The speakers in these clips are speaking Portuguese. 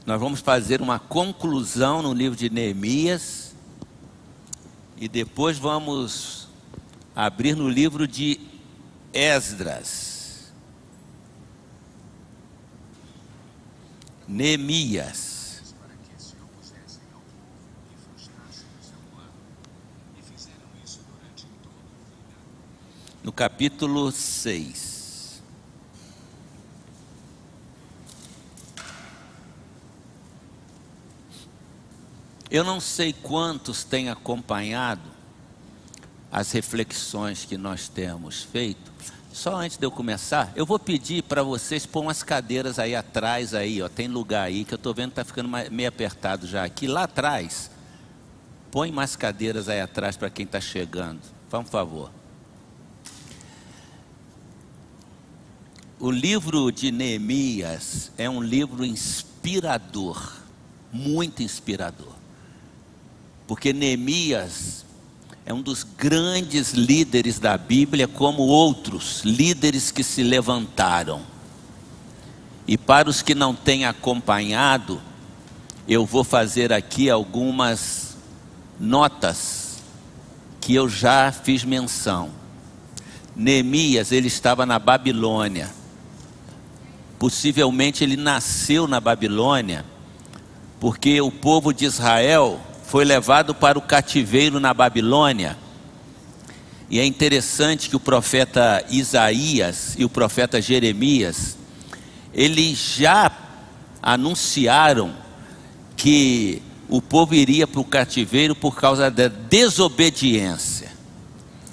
Nós vamos fazer uma conclusão no livro de Neemias e depois vamos abrir no livro de Esdras. Neemias. No capítulo 6. Eu não sei quantos têm acompanhado as reflexões que nós temos feito. Só antes de eu começar, eu vou pedir para vocês pôr umas cadeiras aí atrás, aí, ó, tem lugar aí, que eu estou vendo que está ficando meio apertado já aqui. Lá atrás, põe mais cadeiras aí atrás para quem está chegando, por favor. O livro de Neemias é um livro inspirador, muito inspirador. Porque Neemias é um dos grandes líderes da Bíblia, como outros líderes que se levantaram. E para os que não têm acompanhado, eu vou fazer aqui algumas notas que eu já fiz menção. Neemias, ele estava na Babilônia. Possivelmente ele nasceu na Babilônia, porque o povo de Israel foi levado para o cativeiro na Babilônia. E é interessante que o profeta Isaías e o profeta Jeremias, eles já anunciaram que o povo iria para o cativeiro por causa da desobediência.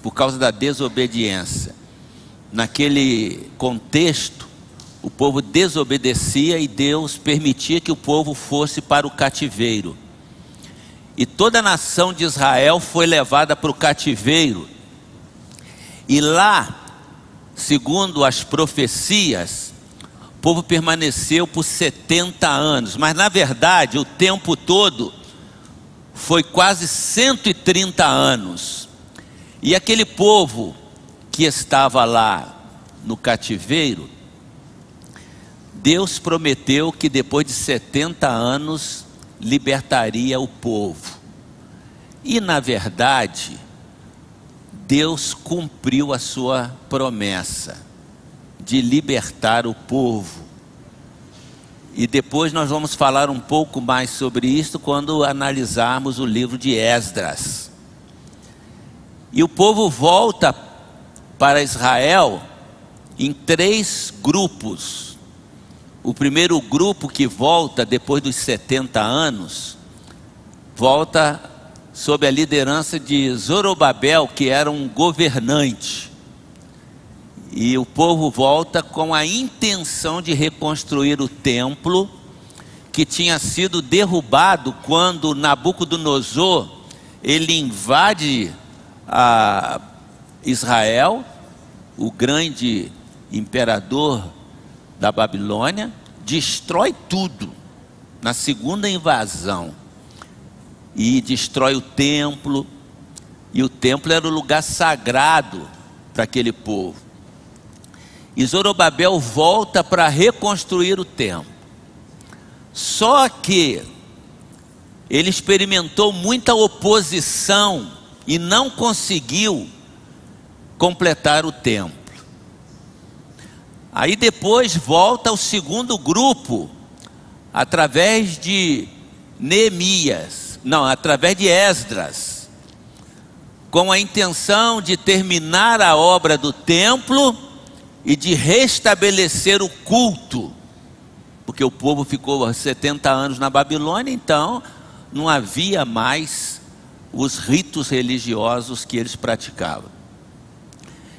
Por causa da desobediência. Naquele contexto, o povo desobedecia e Deus permitia que o povo fosse para o cativeiro. E toda a nação de Israel foi levada para o cativeiro. E lá, segundo as profecias, o povo permaneceu por 70 anos. Mas na verdade, o tempo todo foi quase 130 anos. E aquele povo que estava lá no cativeiro, Deus prometeu que depois de 70 anos libertaria o povo. E na verdade, Deus cumpriu a sua promessa de libertar o povo. E depois nós vamos falar um pouco mais sobre isso quando analisarmos o livro de Esdras. E o povo volta para Israel em 3 grupos. O primeiro grupo que volta depois dos 70 anos, volta sob a liderança de Zorobabel, que era um governante. E o povo volta com a intenção de reconstruir o templo, que tinha sido derrubado quando Nabucodonosor, ele invade Israel, o grande imperador da Babilônia, destrói tudo na segunda invasão e destrói o templo. E o templo era o lugar sagrado para aquele povo. E Zorobabel volta para reconstruir o templo. Só que ele experimentou muita oposição e não conseguiu completar o templo. Aí depois volta o segundo grupo, através de através de Esdras, com a intenção de terminar a obra do templo e de restabelecer o culto, porque o povo ficou 70 anos na Babilônia, então não havia mais os ritos religiosos que eles praticavam.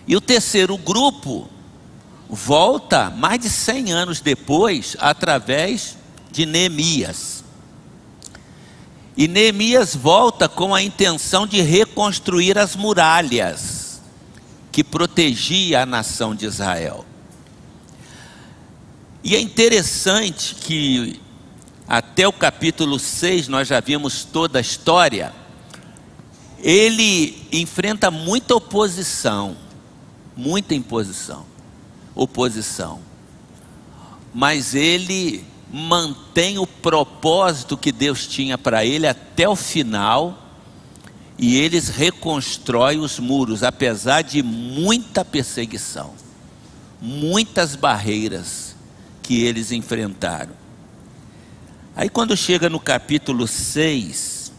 E o terceiro grupo volta mais de 100 anos depois, através de Neemias. E Neemias volta com a intenção de reconstruir as muralhas que protegia a nação de Israel. E é interessante que até o capítulo 6 nós já vimos toda a história. Ele enfrenta muita oposição, oposição. Mas ele mantém o propósito que Deus tinha para ele até o final, e eles reconstroem os muros, apesar de muita perseguição, muitas barreiras que eles enfrentaram. Aí quando chega no capítulo 6,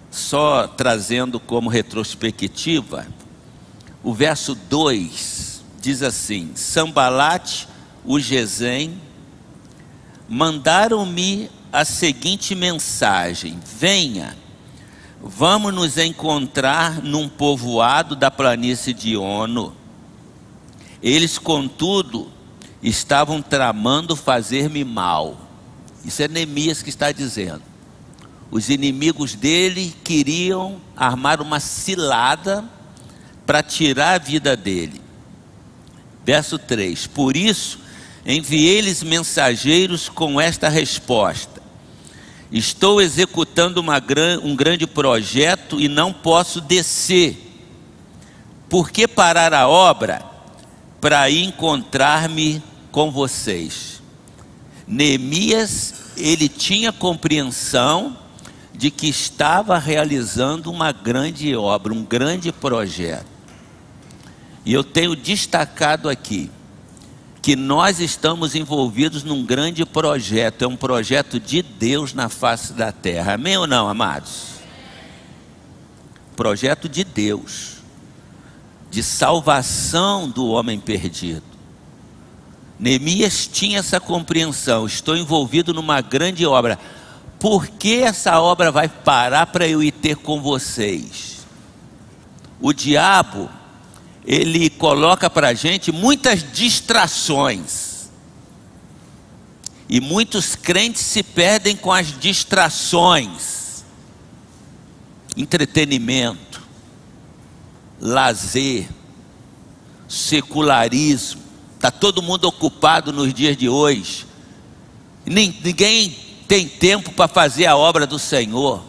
só trazendo como retrospectiva, o verso 2 diz assim: Sambalate, o Gesem, mandaram-me a seguinte mensagem: venha, vamos nos encontrar num povoado da planície de Ono. Eles, contudo, estavam tramando fazer-me mal. Isso é Neemias que está dizendo. Os inimigos dele queriam armar uma cilada para tirar a vida dele. Verso 3: por isso enviei-lhes mensageiros com esta resposta: estou executando um grande projeto e não posso descer. Por que parar a obra para ir encontrar-me com vocês? Neemias, ele tinha compreensão de que estava realizando uma grande obra, um grande projeto. E eu tenho destacado aqui que nós estamos envolvidos num grande projeto, é um projeto de Deus na face da terra. Amém ou não, amados? Projeto de Deus, de salvação do homem perdido. Neemias tinha essa compreensão: estou envolvido numa grande obra. Por que essa obra vai parar para eu ir ter com vocês? O diabo, ele coloca para a gente muitas distrações, e muitos crentes se perdem com as distrações. Entretenimento, lazer, secularismo. Está todo mundo ocupado nos dias de hoje. Ninguém tem tempo para fazer a obra do Senhor.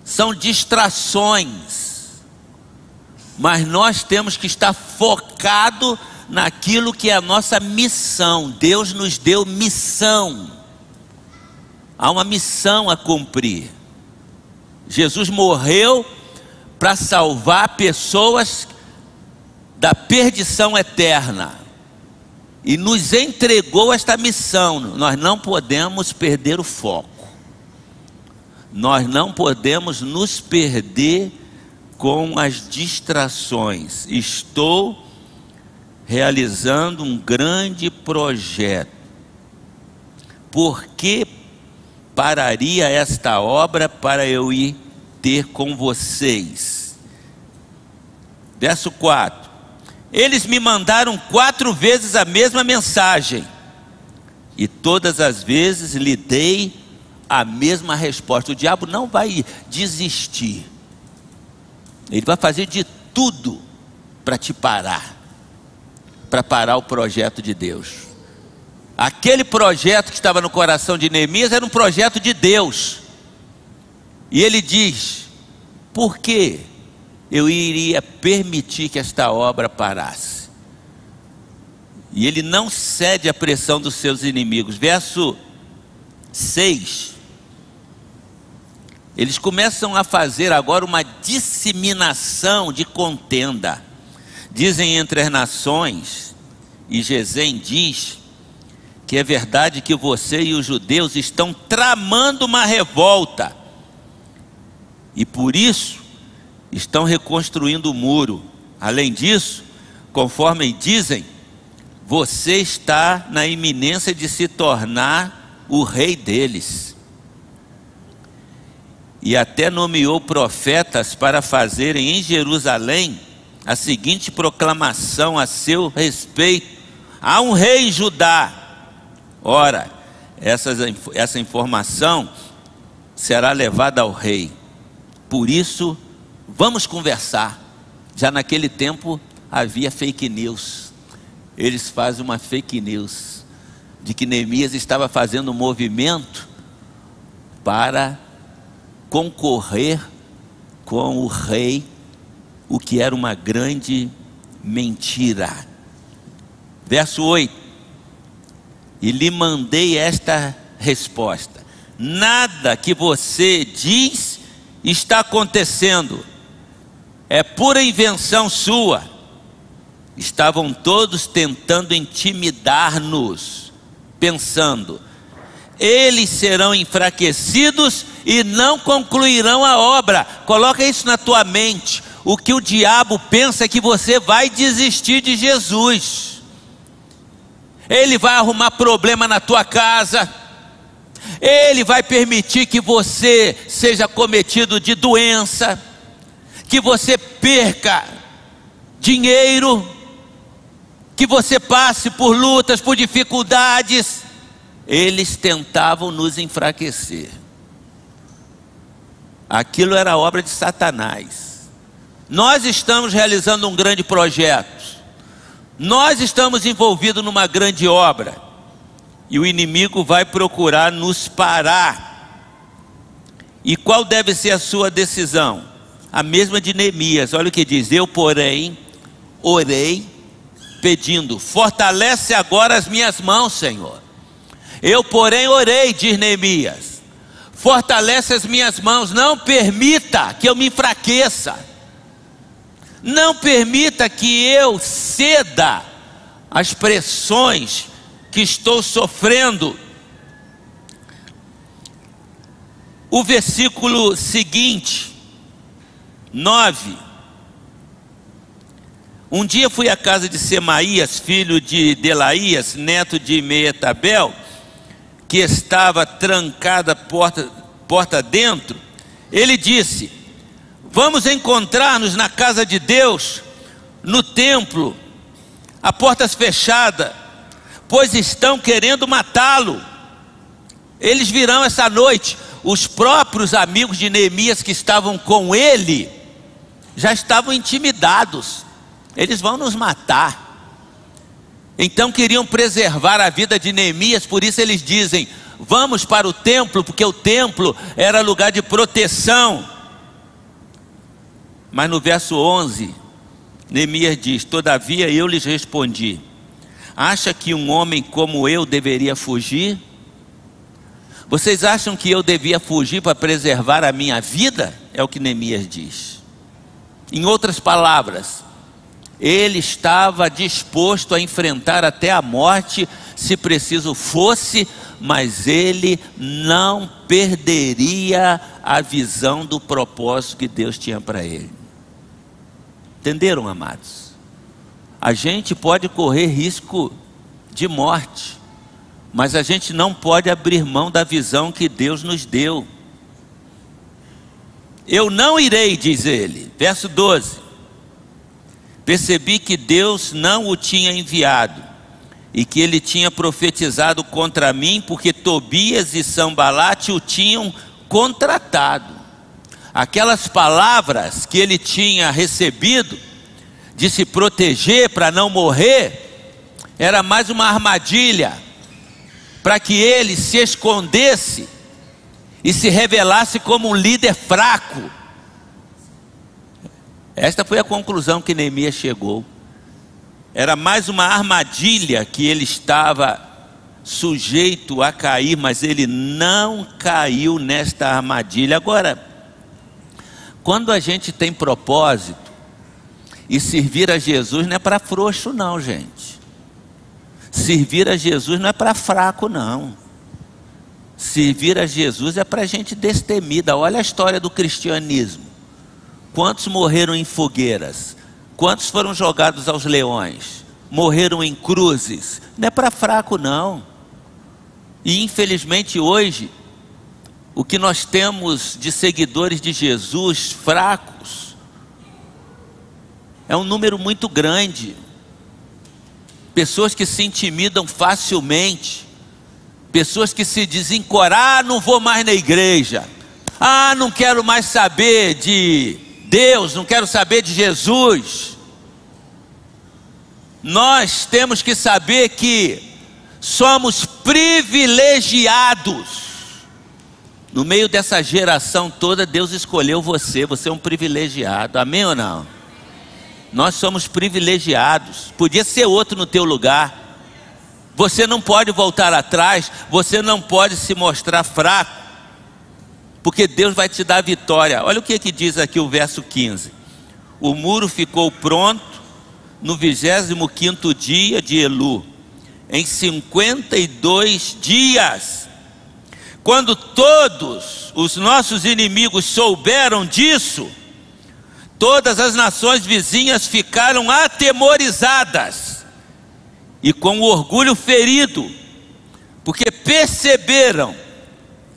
São distrações. Mas nós temos que estar focado naquilo que é a nossa missão. Deus nos deu missão. Há uma missão a cumprir. Jesus morreu para salvar pessoas da perdição eterna e nos entregou esta missão. Nós não podemos perder o foco. Nós não podemos nos perder com as distrações. Estou realizando um grande projeto. Por que pararia esta obra para eu ir ter com vocês? Verso 4: eles me mandaram 4 vezes a mesma mensagem, e todas as vezes lhe dei a mesma resposta. O diabo não vai desistir. Ele vai fazer de tudo para te parar, para parar o projeto de Deus. Aquele projeto que estava no coração de Neemias era um projeto de Deus. E ele diz: por que eu iria permitir que esta obra parasse? E ele não cede à pressão dos seus inimigos. Verso 6: eles começam a fazer agora uma disseminação de contenda. Dizem entre as nações, e Gesem diz que é verdade que você e os judeus estão tramando uma revolta, e por isso estão reconstruindo o muro. Além disso, conforme dizem, você está na iminência de se tornar o rei deles. E até nomeou profetas para fazerem em Jerusalém a seguinte proclamação a seu respeito: há um rei em Judá. Ora, essa informação será levada ao rei. Por isso, vamos conversar. Já naquele tempo havia fake news. Eles fazem uma fake news de que Neemias estava fazendo um movimento para concorrer com o rei, o que era uma grande mentira. Verso 8: e lhe mandei esta resposta: nada que você diz está acontecendo, é pura invenção sua. Estavam todos tentando intimidar-nos, pensando: eles serão enfraquecidos e não concluirão a obra. Coloca isso na tua mente. O que o diabo pensa é que você vai desistir de Jesus. Ele vai arrumar problema na tua casa. Ele vai permitir que você seja cometido de doença, que você perca dinheiro, que você passe por lutas, por dificuldades. Eles tentavam nos enfraquecer. Aquilo era obra de Satanás. Nós estamos realizando um grande projeto. Nós estamos envolvidos numa grande obra. E o inimigo vai procurar nos parar. E qual deve ser a sua decisão? A mesma de Neemias. Olha o que diz: eu, porém, orei, pedindo: fortalece agora as minhas mãos, Senhor. Eu, porém, orei, diz Neemias, fortalece as minhas mãos. Não permita que eu me enfraqueça. Não permita que eu ceda às pressões que estou sofrendo. O versículo seguinte, 9. Um dia fui à casa de Semaías, filho de Delaías, neto de Meetabel, que estava trancada porta dentro. Ele disse: vamos encontrar-nos na casa de Deus, no templo, a portas fechadas, pois estão querendo matá-lo. Eles virão essa noite. Os próprios amigos de Neemias que estavam com ele já estavam intimidados. Eles vão nos matar. Então queriam preservar a vida de Neemias, por isso eles dizem: vamos para o templo, porque o templo era lugar de proteção. Mas no verso 11, Neemias diz: todavia eu lhes respondi: acha que um homem como eu deveria fugir? Vocês acham que eu devia fugir para preservar a minha vida? É o que Neemias diz. Em outras palavras, ele estava disposto a enfrentar até a morte, se preciso fosse, mas ele não perderia a visão do propósito que Deus tinha para ele. Entenderam, amados? A gente pode correr risco de morte, mas a gente não pode abrir mão da visão que Deus nos deu. Eu não irei, diz ele. Verso 12. Percebi que Deus não o tinha enviado e que ele tinha profetizado contra mim, porque Tobias e Sambalate o tinham contratado. Aquelas palavras que ele tinha recebido de se proteger para não morrer, era mais uma armadilha para que ele se escondesse e se revelasse como um líder fraco. Esta foi a conclusão que Neemias chegou. Era mais uma armadilha que ele estava sujeito a cair, mas ele não caiu nesta armadilha. Agora, quando a gente tem propósito, e servir a Jesus não é para frouxo não, gente. Servir a Jesus não é para fraco não. Servir a Jesus é para gente destemida. Olha a história do cristianismo. Quantos morreram em fogueiras? Quantos foram jogados aos leões? Morreram em cruzes? Não é para fraco não. E infelizmente hoje, o que nós temos de seguidores de Jesus fracos é um número muito grande. Pessoas que se intimidam facilmente, pessoas que se desencorajam: não vou mais na igreja, não quero mais saber de Deus, não quero saber de Jesus. Nós temos que saber que somos privilegiados. No meio dessa geração toda, Deus escolheu você. Você é um privilegiado, amém ou não? Nós somos privilegiados. Podia ser outro no teu lugar, Você não pode voltar atrás, você não pode se mostrar fraco, porque Deus vai te dar a vitória. Olha o que diz aqui o verso 15. O muro ficou pronto no 25º dia de Elu, em 52 dias. Quando todos os nossos inimigos souberam disso, todas as nações vizinhas ficaram atemorizadas e com o orgulho ferido, porque perceberam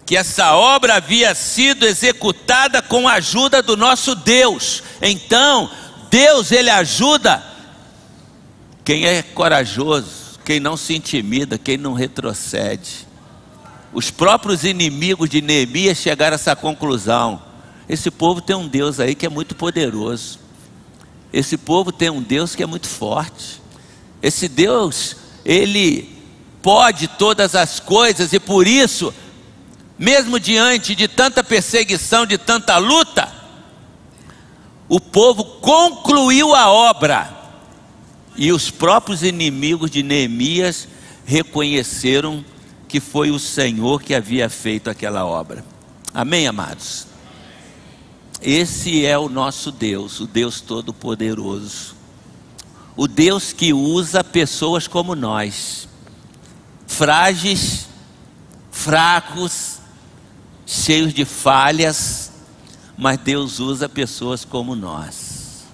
que essa obra havia sido executada com a ajuda do nosso Deus. Então, Deus, Ele ajuda quem é corajoso, quem não se intimida, quem não retrocede. Os próprios inimigos de Neemias chegaram a essa conclusão: esse povo tem um Deus aí que é muito poderoso, esse povo tem um Deus que é muito forte, esse Deus, Ele pode todas as coisas, e por isso, mesmo diante de tanta perseguição, de tanta luta, o povo concluiu a obra, e os próprios inimigos de Neemias reconheceram que foi o Senhor que havia feito aquela obra. Amém, amados? Esse é o nosso Deus, o Deus Todo-Poderoso, o Deus que usa pessoas como nós, frágeis, fracos, cheios de falhas, mas Deus usa pessoas como nós.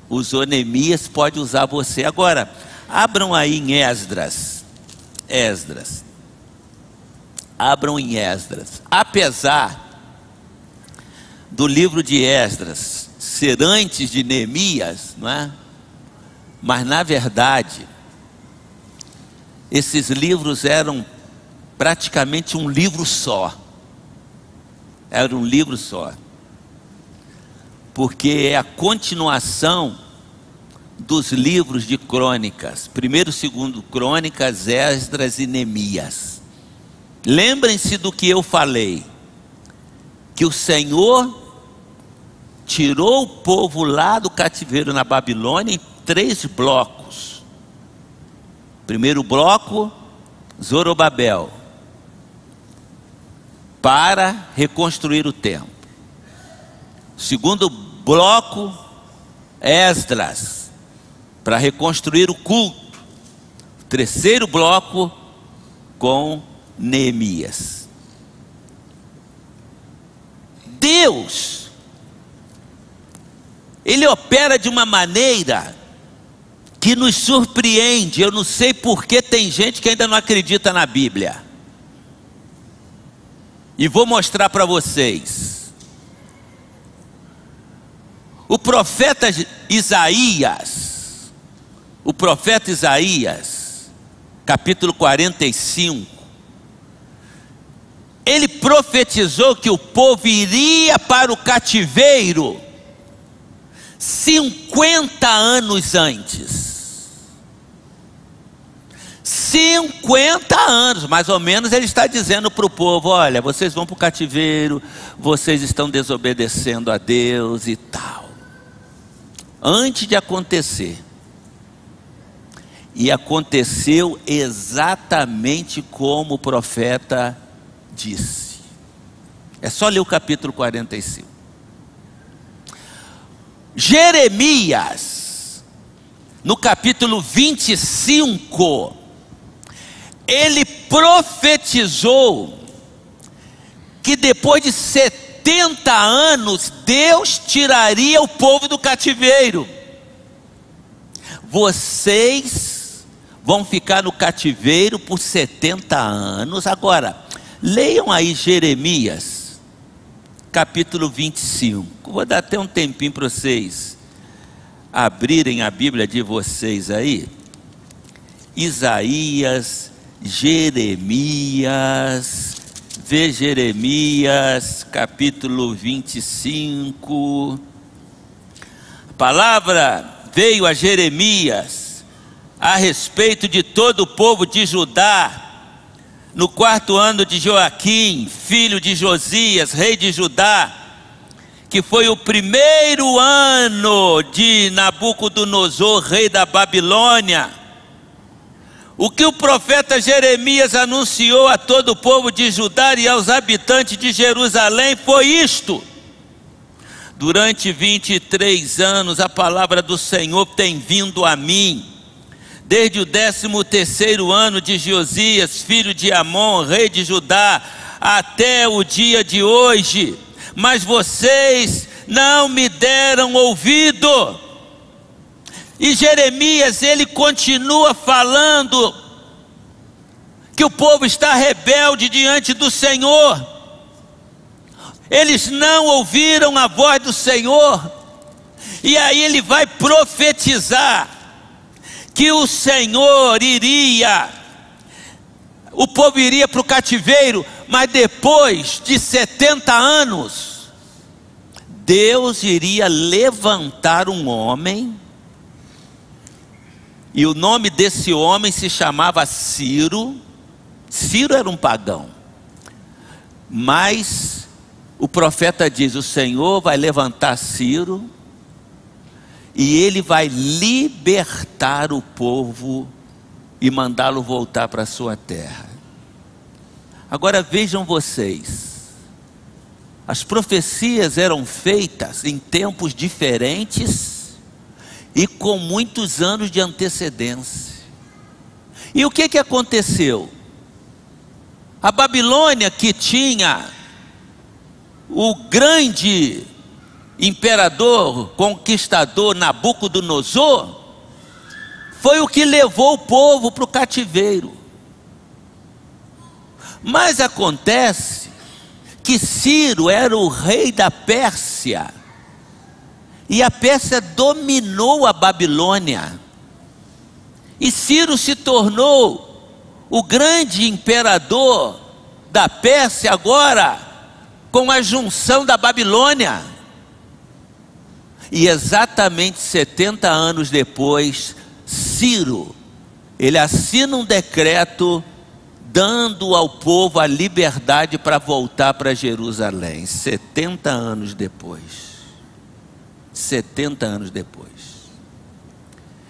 Usou Neemias, pode usar você. Agora, abram aí em Esdras. Abram em Esdras. Apesar do livro de Esdras ser antes de Neemias, não é? Mas na verdade, esses livros eram praticamente um livro só. Era um livro só, porque é a continuação dos livros de crônicas, 1º e 2º Crônicas, Esdras e Neemias. Lembrem-se do que eu falei, que o Senhor tirou o povo lá do cativeiro na Babilônia em 3 blocos. Primeiro bloco, Zorobabel, para reconstruir o templo. Segundo bloco, Esdras, para reconstruir o culto. Terceiro bloco, com Neemias. Deus, Ele opera de uma maneira que nos surpreende. Eu não sei porque tem gente que ainda não acredita na Bíblia. E vou mostrar para vocês. O profeta Isaías, capítulo 45, ele profetizou que o povo iria para o cativeiro 50 anos antes. 50 anos, mais ou menos, ele está dizendo para o povo: olha, vocês vão para o cativeiro, vocês estão desobedecendo a Deus e tal. Antes de acontecer, e aconteceu exatamente como o profeta disse. É só ler o capítulo 45. Jeremias, no capítulo 25, ele profetizou que depois de 70 anos, Deus tiraria o povo do cativeiro. Vocês vão ficar no cativeiro por 70 anos. Agora, leiam aí Jeremias, capítulo 25. Vou dar até um tempinho para vocês abrirem a Bíblia de vocês aí. Isaías, Jeremias, vê Jeremias, capítulo 25. A palavra veio a Jeremias a respeito de todo o povo de Judá, no 4º ano de Joaquim, filho de Josias, rei de Judá, que foi o primeiro ano de Nabucodonosor, rei da Babilônia. O que o profeta Jeremias anunciou a todo o povo de Judá e aos habitantes de Jerusalém foi isto: durante 23 anos a palavra do Senhor tem vindo a mim, desde o 13º ano de Josias, filho de Amon, rei de Judá, até o dia de hoje, mas vocês não me deram ouvido. E Jeremias, ele continua falando que o povo está rebelde diante do Senhor. Eles não ouviram a voz do Senhor. E aí ele vai profetizar que o Senhor o povo iria para o cativeiro, mas depois de 70 anos, Deus iria levantar um homem, e o nome desse homem se chamava Ciro. Ciro era um pagão, mas o profeta diz: o Senhor vai levantar Ciro, e ele vai libertar o povo e mandá-lo voltar para a sua terra. Agora vejam vocês, as profecias eram feitas em tempos diferentes e com muitos anos de antecedência. E o que aconteceu? A Babilônia, que tinha o grande imperador, conquistador Nabucodonosor, foi o que levou o povo para o cativeiro. Mas acontece que Ciro era o rei da Pérsia, e a Pérsia dominou a Babilônia, e Ciro se tornou o grande imperador da Pérsia, agora com a junção da Babilônia. E exatamente 70 anos depois, Ciro, ele assina um decreto dando ao povo a liberdade para voltar para Jerusalém. 70 anos depois. 70 anos depois.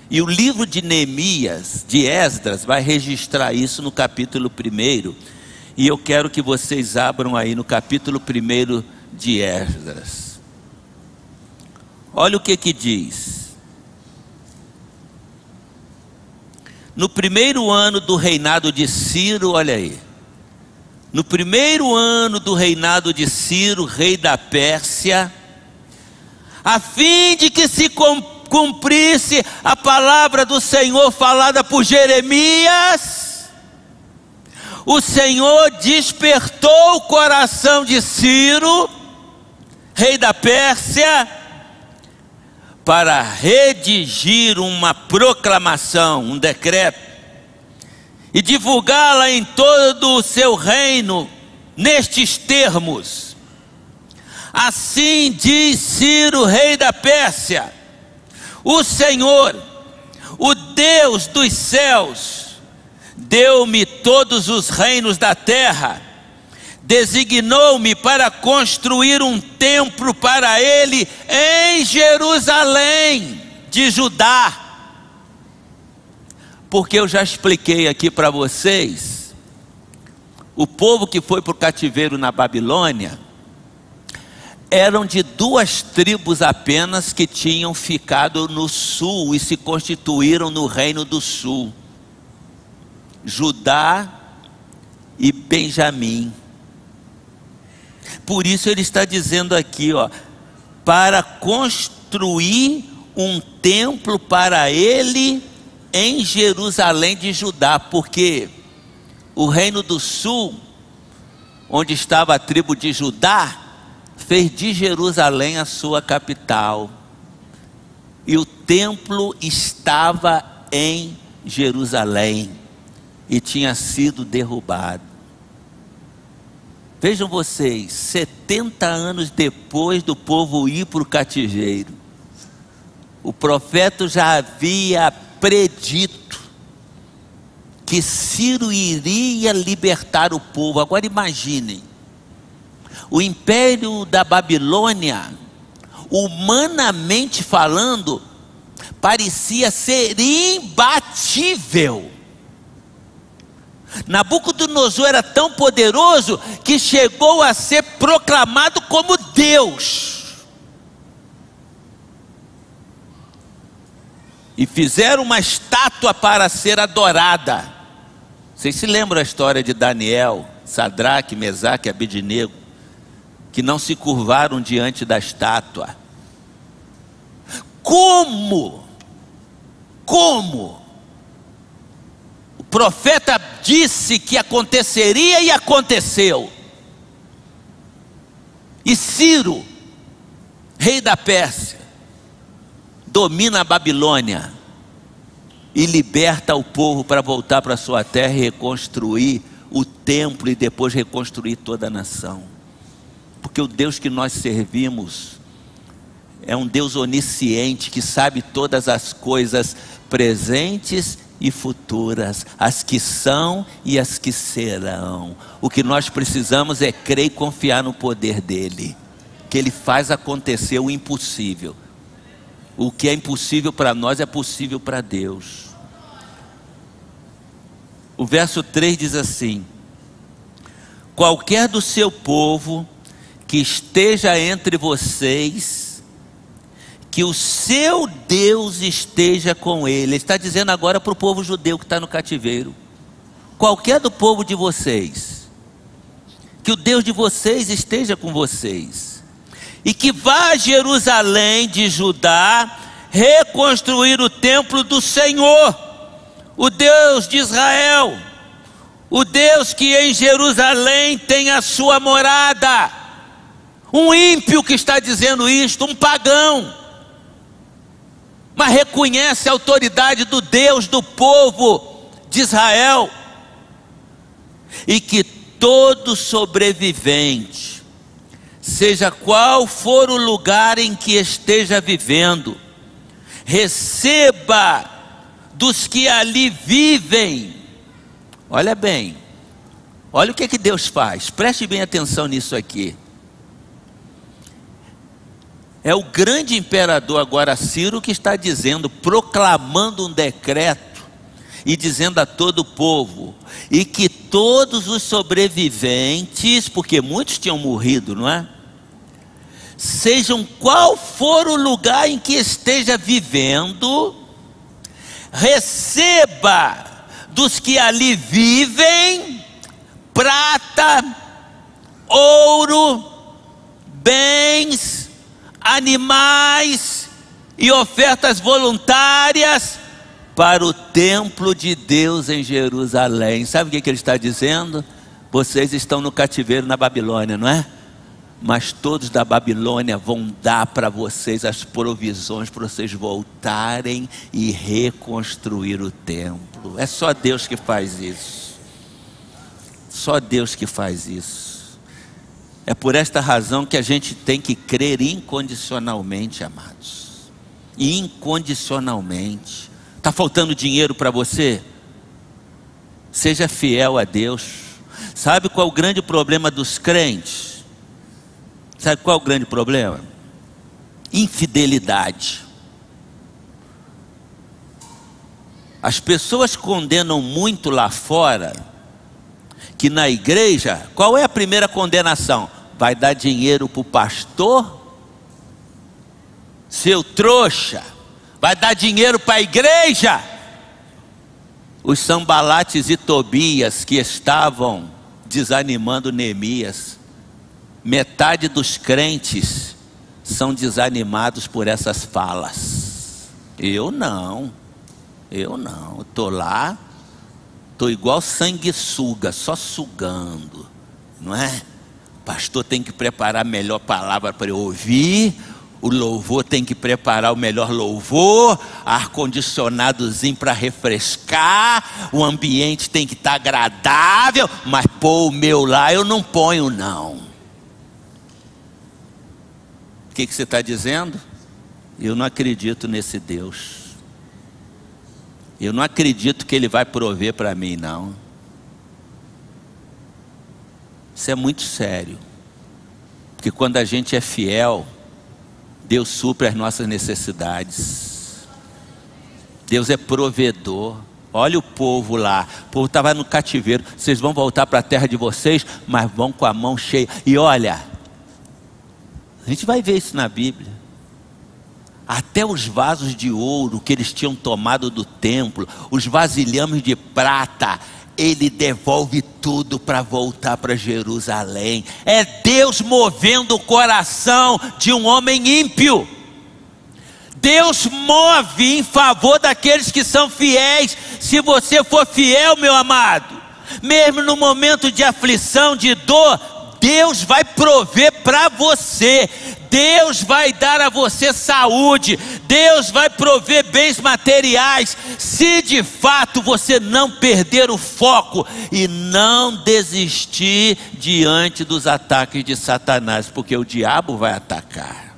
E o livro de Neemias, de Esdras, vai registrar isso no capítulo 1. E eu quero que vocês abram aí no capítulo 1 de Esdras. Olha o que diz. No 1º ano do reinado de Ciro, olha aí. No 1º ano do reinado de Ciro, rei da Pérsia, a fim de que se cumprisse a palavra do Senhor falada por Jeremias, o Senhor despertou o coração de Ciro, rei da Pérsia, para redigir uma proclamação, um decreto, e divulgá-la em todo o seu reino, nestes termos: assim diz Ciro, rei da Pérsia: o Senhor, o Deus dos céus, deu-me todos os reinos da terra, designou-me para construir um templo para ele em Jerusalém de Judá. Porque eu já expliquei aqui para vocês, o povo que foi para o cativeiro na Babilônia eram de 2 tribos apenas que tinham ficado no sul e se constituíram no reino do sul: Judá e Benjamim. Por isso ele está dizendo aqui, para construir um templo para ele em Jerusalém de Judá, porque o reino do sul, onde estava a tribo de Judá, fez de Jerusalém a sua capital, e o templo estava em Jerusalém e tinha sido derrubado. Vejam vocês, 70 anos depois do povo ir para o cativeiro, o profeta já havia predito que Ciro iria libertar o povo. Agora imaginem, o império da Babilônia, humanamente falando, parecia ser imbatível. Nabucodonosor era tão poderoso que chegou a ser proclamado como Deus. E fizeram uma estátua para ser adorada. Vocês se lembram a história de Daniel, Sadraque, Mesaque e Abednego, que não se curvaram diante da estátua? Como? O profeta disse que aconteceria e aconteceu. E Ciro, rei da Pérsia, domina a Babilônia e liberta o povo para voltar para sua terra e reconstruir o templo e depois reconstruir toda a nação. Porque o Deus que nós servimos é um Deus onisciente que sabe todas as coisas presentes e futuras, as que são e as que serão. O que nós precisamos é crer e confiar no poder dele, que ele faz acontecer o impossível. O que é impossível para nós é possível para Deus. O verso 3 diz assim: qualquer do seu povo que esteja entre vocês, que o seu Deus esteja com ele. Ele está dizendo agora para o povo judeu que está no cativeiro: qualquer do povo de vocês, que o Deus de vocês esteja com vocês, e que vá a Jerusalém de Judá reconstruir o templo do Senhor, o Deus de Israel, o Deus que em Jerusalém tem a sua morada. Um ímpio que está dizendo isto, um pagão, mas reconhece a autoridade do Deus do povo de Israel. E que todo sobrevivente, seja qual for o lugar em que esteja vivendo, receba dos que ali vivem. Olha bem, olha o que Deus faz, preste bem atenção nisso aqui. É o grande imperador agora, Ciro, que está dizendo, proclamando um decreto e dizendo a todo o povo, e que todos os sobreviventes, porque muitos tinham morrido, não é? Sejam qual for o lugar em que esteja vivendo, receba dos que ali vivem prata, ouro, bens, animais e ofertas voluntárias para o templo de Deus em Jerusalém. Sabe o que ele está dizendo? Vocês estão no cativeiro na Babilônia, não é? Mas todos da Babilônia vão dar para vocês as provisões para vocês voltarem e reconstruir o templo. É só Deus que faz isso. Só Deus que faz isso. É por esta razão que a gente tem que crer incondicionalmente, amados. Incondicionalmente. Está faltando dinheiro para você? Seja fiel a Deus. Sabe qual é o grande problema dos crentes? Sabe qual é o grande problema? Infidelidade. As pessoas condenam muito lá fora, que na igreja, qual é a primeira condenação? Vai dar dinheiro para o pastor? Seu trouxa, vai dar dinheiro para a igreja? Os Sanbalates e Tobias que estavam desanimando Neemias, metade dos crentes são desanimados por essas falas. Eu não, estou lá, estou igual sanguessuga, só sugando, não é? O pastor tem que preparar a melhor palavra para eu ouvir, o louvor tem que preparar o melhor louvor, ar-condicionadozinho para refrescar, o ambiente tem que estar agradável, mas pô, o meu lá eu não ponho não. O que você está dizendo? Eu não acredito nesse Deus. Eu não acredito que Ele vai prover para mim, não. Isso é muito sério. Porque quando a gente é fiel, Deus supre as nossas necessidades. Deus é provedor. Olha o povo lá, o povo estava no cativeiro. Vocês vão voltar para a terra de vocês, mas vão com a mão cheia. E olha, a gente vai ver isso na Bíblia. Até os vasos de ouro que eles tinham tomado do templo, os vasilhames de prata, ele devolve tudo para voltar para Jerusalém. É Deus movendo o coração de um homem ímpio. Deus move em favor daqueles que são fiéis. Se você for fiel, meu amado, mesmo no momento de aflição, de dor, Deus vai prover para você. Deus vai dar a você saúde. Deus vai prover bens materiais. Se de fato você não perder o foco e não desistir diante dos ataques de Satanás, porque o diabo vai atacar.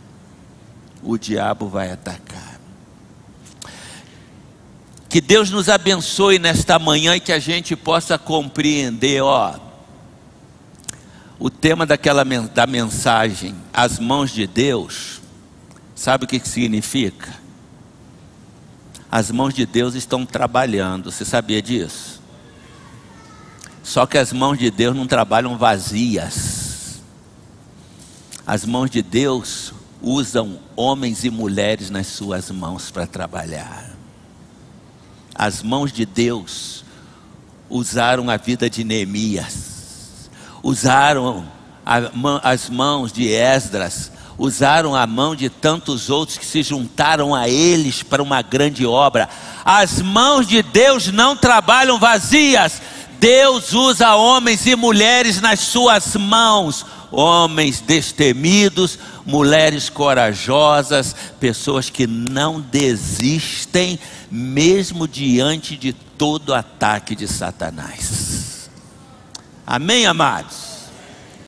O diabo vai atacar. Que Deus nos abençoe nesta manhã e que a gente possa compreender, o tema da mensagem, as mãos de Deus. Sabe o que significa? As mãos de Deus estão trabalhando. Você sabia disso? Só que as mãos de Deus não trabalham vazias. As mãos de Deus usam homens e mulheres nas suas mãos para trabalhar. As mãos de Deus usaram a vida de Neemias, usaram as mãos de Esdras, usaram a mão de tantos outros que se juntaram a eles para uma grande obra. As mãos de Deus não trabalham vazias. Deus usa homens e mulheres nas suas mãos, homens destemidos, mulheres corajosas, pessoas que não desistem, mesmo diante de todo ataque de Satanás. Amém, amados?